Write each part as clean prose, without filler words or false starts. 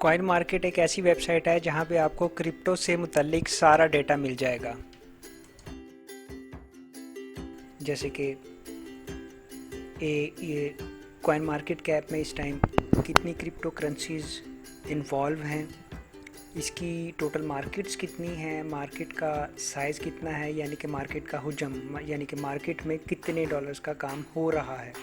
Coin market एक ऐसी website है जहां पे आपको क्रिप्टो से मुतल्लिक सारा डेटा मिल जाएगा। जैसे कि ये कॉइन मार्केट कैप में इस टाइम कितनी क्रिप्टो करेंसीज इन्वॉल्व हैं, इसकी टोटल मार्केट्स कितनी हैं, मार्केट का साइज़ कितना है, यानी कि मार्केट का हुजम, यानी कि मार्केट में कितने डॉलर्स का काम हो रहा है।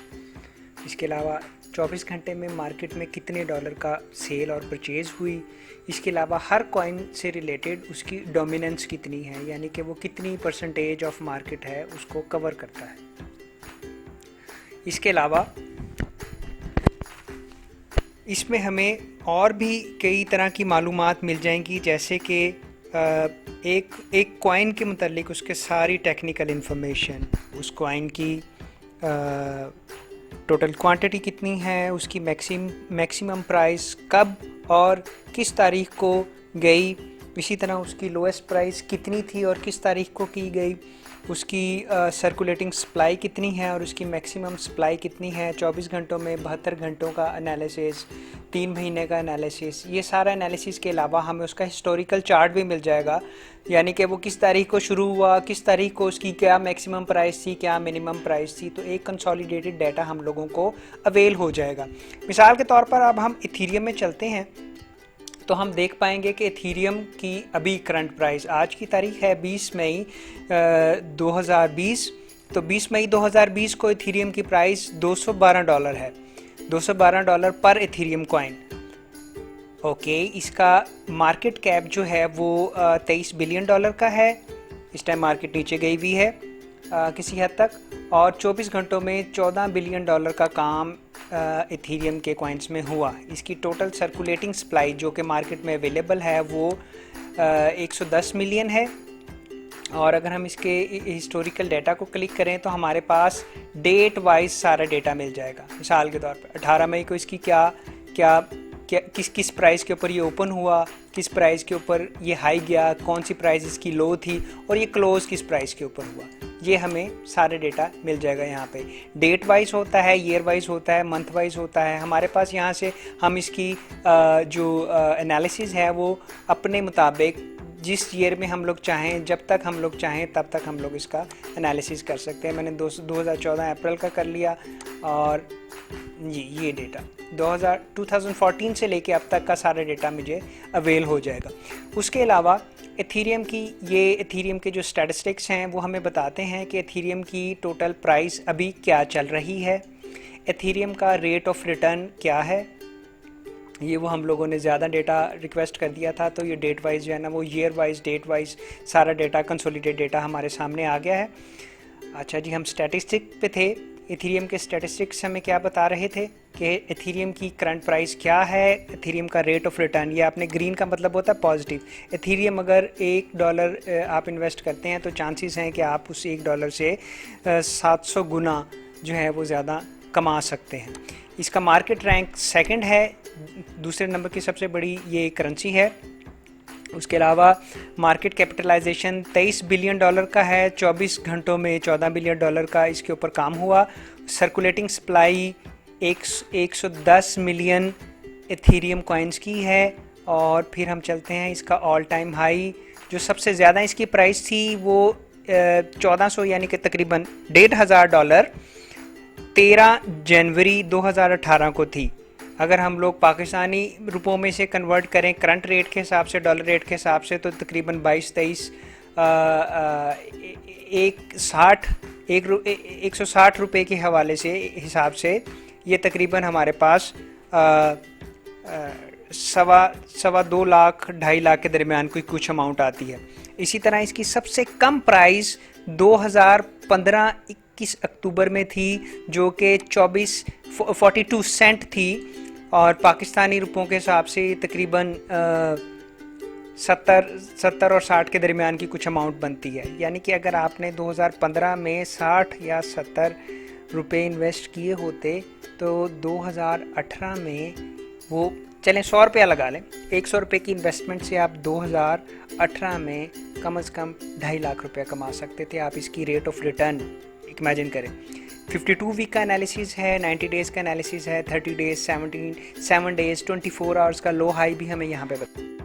इसके अलावा 24 घंटे में मार्केट में कितने डॉलर का सेल और परचेज़ हुई। इसके अलावा हर कॉइन से रिलेटेड उसकी डोमिनेंस कितनी है, यानी कि वो कितनी परसेंटेज ऑफ मार्केट है उसको कवर करता है। इसके अलावा इसमें हमें और भी कई तरह की मालूमात मिल जाएंगी, जैसे कि एक कॉइन के मुतालिक उसके सारी टेक्निकल इन्फॉर्मेशन, उस कॉइन की टोटल क्वांटिटी कितनी है, उसकी मैक्सिमम प्राइस कब और किस तारीख को गई, इसी तरह उसकी लोएस्ट प्राइस कितनी थी और किस तारीख को की गई, उसकी सर्कुलेटिंग सप्लाई कितनी है और उसकी मैक्सिमम सप्लाई कितनी है, 24 घंटों में 72 घंटों का एनालिसिस, 3 महीने का एनालिसिस। ये सारा एनालिसिस के अलावा हमें उसका हिस्टोरिकल चार्ट भी मिल जाएगा, यानी कि वो किस तारीख को शुरू हुआ, किस तारीख को उसकी क्या मैक्सिमम प्राइस थी, क्या मिनिमम प्राइस थी। तो एक कंसोलिडेटेड डाटा हम लोगों को अवेल हो जाएगा। मिसाल के तौर पर अब हम इथीरियम में चलते हैं तो हम देख पाएंगे कि इथीरियम की अभी करंट प्राइस, आज की तारीख है 20 मई 2020, तो 20 मई 2020 को इथीरियम की प्राइस $212 है, $212 पर इथीरियम कॉइन। ओके, इसका मार्केट कैप जो है वो $23 बिलियन का है। इस टाइम मार्केट नीचे गई हुई है किसी हद तक, और 24 घंटों में $14 बिलियन का काम इथीरियम के कॉइन्स में हुआ। इसकी टोटल सर्कुलेटिंग सप्लाई जो कि मार्केट में अवेलेबल है वो 110 मिलियन है। और अगर हम इसके हिस्टोरिकल डाटा को क्लिक करें तो हमारे पास डेट वाइज सारा डेटा मिल जाएगा। मिसाल के तौर पर 18 मई को इसकी किस प्राइस के ऊपर ये ओपन हुआ, किस प्राइस के ऊपर ये हाई गया, कौन सी प्राइस इसकी लो थी और ये क्लोज किस प्राइस के ऊपर हुआ, ये हमें सारे डेटा मिल जाएगा। यहाँ पे डेट वाइज होता है, ईयर वाइज होता है, मंथ वाइज होता है। हमारे पास यहाँ से हम इसकी जो एनालिसिस है वो अपने मुताबिक जिस ईयर में हम लोग चाहें, जब तक हम लोग चाहें तब तक हम लोग इसका एनालिसिस कर सकते हैं। मैंने 2014 अप्रैल का कर लिया और ये डेटा 2014 से लेके अब तक का सारा डेटा मुझे अवेल हो जाएगा। उसके अलावा इथीरियम के जो स्टैटिस्टिक्स हैं वो हमें बताते हैं कि इथीरियम की टोटल प्राइस अभी क्या चल रही है, इथीरियम का रेट ऑफ रिटर्न क्या है। ये वो हम लोगों ने ज़्यादा डेटा रिक्वेस्ट कर दिया था, तो ये डेट वाइज जो है ना वो ईयर वाइज, डेट वाइज सारा डेटा, कंसोलिडेटेड डेटा हमारे सामने आ गया है। अच्छा जी, हम स्टैटिस्टिक पे थे। इथीरियम के स्टैटिस्टिक्स हमें क्या बता रहे थे कि इथीरियम की करंट प्राइस क्या है, इथीरियम का रेट ऑफ रिटर्न, ये आपने ग्रीन का मतलब होता है पॉजिटिव। इथीरियम अगर $1 आप इन्वेस्ट करते हैं तो चांसेस हैं कि आप उस $1 से 700 गुना जो है वो ज़्यादा कमा सकते हैं। इसका मार्केट रैंक सेकंड है, दूसरे नंबर की सबसे बड़ी ये करेंसी है। उसके अलावा मार्केट कैपिटलाइजेशन $23 बिलियन का है, 24 घंटों में $14 बिलियन का इसके ऊपर काम हुआ। Circulating supply 110 million Ethereum coins की है। और फिर हम चलते हैं, इसका ऑल टाइम हाई जो सबसे ज़्यादा इसकी प्राइस थी वो 1400 यानी कि तकरीबन $1,500 13 जनवरी 2018 को थी। अगर हम लोग पाकिस्तानी रुपयों में से कन्वर्ट करें करंट रेट के हिसाब से, डॉलर रेट के हिसाब से, तो तकरीबन 22-23 160 रुपये के हवाले से हिसाब से ये तकरीबन हमारे पास 2.25 लाख 2.5 लाख के दरमियान कोई कुछ अमाउंट आती है। इसी तरह इसकी सबसे कम प्राइस 2015-21 अक्टूबर में थी जो कि 42 सेंट थी, और पाकिस्तानी रुपयों के हिसाब से तकरीबन 70 और 60 के दरमियान की कुछ अमाउंट बनती है। यानी कि अगर आपने 2015 में 60 या 70 रुपये इन्वेस्ट किए होते तो 2018 में वो, चलें 100 रुपया लगा लें, 100 रुपये की इन्वेस्टमेंट से आप 2018 में कम से कम 2.5 लाख रुपया कमा सकते थे। आप इसकी रेट ऑफ रिटर्न इमेजिन करें। 52 वीक का एनालिसिस है, 90 डेज़ का एनालिसिस है, 30 डेज़, 7 डेज़, 24 आवर्स का लो हाई भी हमें यहाँ पे